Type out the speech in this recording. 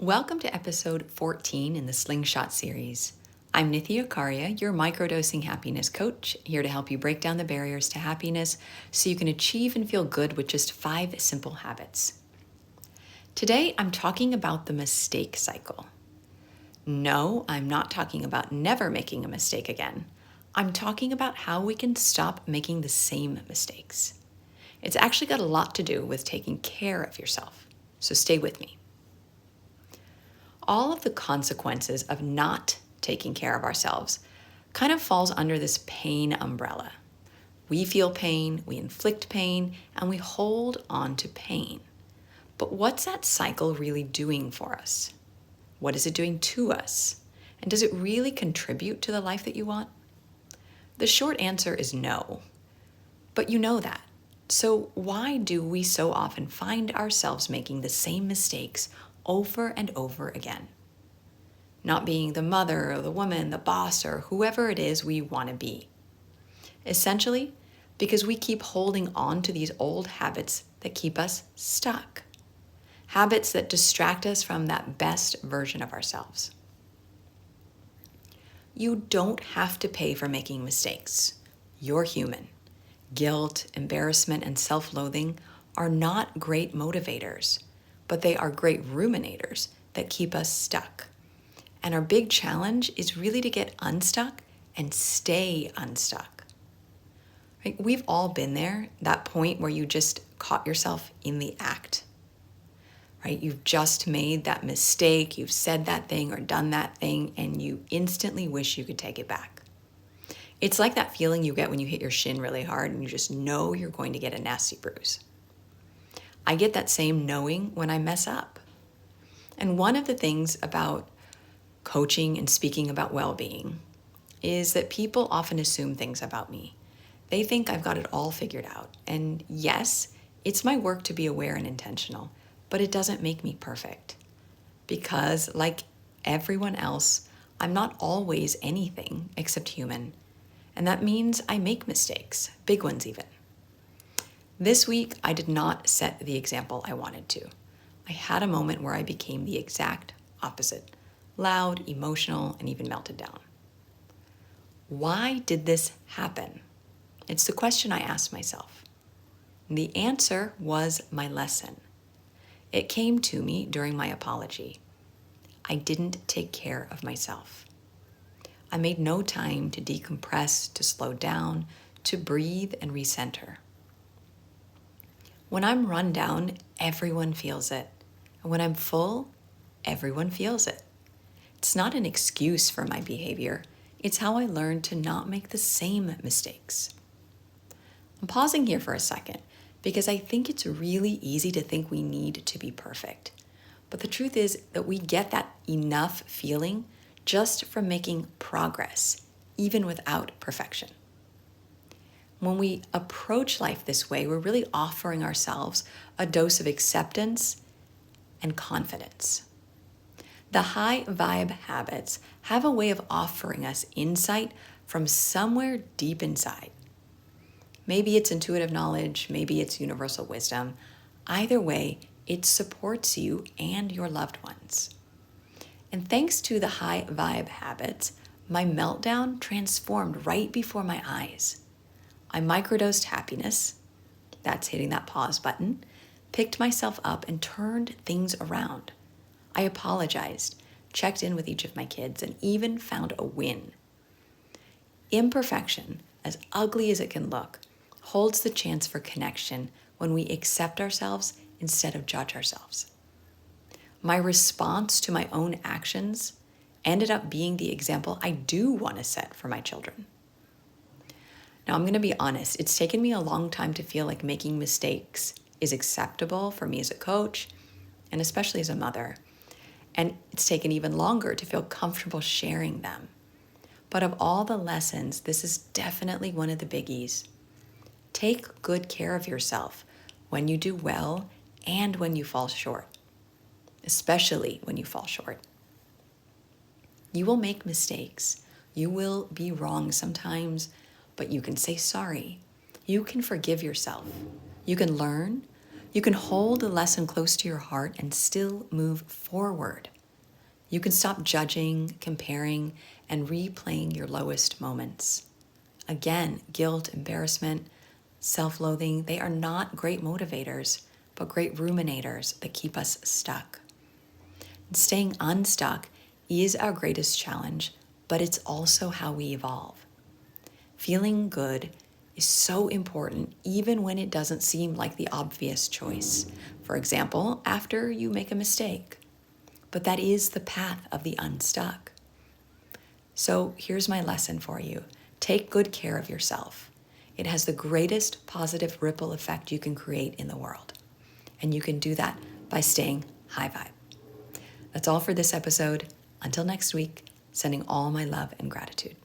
Welcome to episode 14 in the Slingshot series. I'm Nithya Karia, your microdosing happiness coach, here to help you break down the barriers to happiness so you can achieve and feel good with just 5 simple habits. Today, I'm talking about the mistake cycle. No, I'm not talking about never making a mistake again. I'm talking about how we can stop making the same mistakes. It's actually got a lot to do with taking care of yourself, so stay with me. All of the consequences of not taking care of ourselves kind of falls under this pain umbrella. We feel pain, we inflict pain, and we hold on to pain. But what's that cycle really doing for us? What is it doing to us? And does it really contribute to the life that you want? The short answer is no. But you know that. So why do we so often find ourselves making the same mistakes over and over again? Not being the mother or the woman, the boss, or whoever it is we want to be. Essentially, because we keep holding on to these old habits that keep us stuck. Habits that distract us from that best version of ourselves. You don't have to pay for making mistakes. You're human. Guilt, embarrassment, and self-loathing are not great motivators, but they are great ruminators that keep us stuck. And our big challenge is really to get unstuck and stay unstuck. Right? We've all been there, that point where you just caught yourself in the act. Right? You've just made that mistake, you've said that thing or done that thing, and you instantly wish you could take it back. It's like that feeling you get when you hit your shin really hard and you just know you're going to get a nasty bruise. I get that same knowing when I mess up. And one of the things about coaching and speaking about well-being is that people often assume things about me. They think I've got it all figured out. And yes, it's my work to be aware and intentional, but it doesn't make me perfect. Because like everyone else, I'm not always anything except human. And that means I make mistakes, big ones even. This week, I did not set the example I wanted to. I had a moment where I became the exact opposite, loud, emotional, and even melted down. Why did this happen? It's the question I asked myself. And the answer was my lesson. It came to me during my apology. I didn't take care of myself. I made no time to decompress, to slow down, to breathe and recenter. When I'm run down, everyone feels it. And when I'm full, everyone feels it. It's not an excuse for my behavior. It's how I learned to not make the same mistakes. I'm pausing here for a second because I think it's really easy to think we need to be perfect. But the truth is that we get that enough feeling just from making progress, even without perfection. When we approach life this way, we're really offering ourselves a dose of acceptance and confidence. The high vibe habits have a way of offering us insight from somewhere deep inside. Maybe it's intuitive knowledge, maybe it's universal wisdom. Either way, it supports you and your loved ones. And thanks to the high vibe habits, my meltdown transformed right before my eyes. I microdosed happiness, that's hitting that pause button, picked myself up and turned things around. I apologized, checked in with each of my kids, and even found a win. Imperfection, as ugly as it can look, holds the chance for connection when we accept ourselves instead of judge ourselves. My response to my own actions ended up being the example I do want to set for my children. Now, I'm going to be honest, it's taken me a long time to feel like making mistakes is acceptable for me as a coach, and especially as a mother. And it's taken even longer to feel comfortable sharing them. But of all the lessons, this is definitely one of the biggies. Take good care of yourself when you do well and when you fall short, especially when you fall short. You will make mistakes. You will be wrong sometimes, but you can say sorry. You can forgive yourself. You can learn. You can hold the lesson close to your heart and still move forward. You can stop judging, comparing, and replaying your lowest moments. Again, guilt, embarrassment, self-loathing, they are not great motivators, but great ruminators that keep us stuck. And staying unstuck is our greatest challenge, but it's also how we evolve. Feeling good is so important even when it doesn't seem like the obvious choice. For example, after you make a mistake. But that is the path of the unstuck. So here's my lesson for you. Take good care of yourself. It has the greatest positive ripple effect you can create in the world. And you can do that by staying high vibe. That's all for this episode. Until next week, sending all my love and gratitude.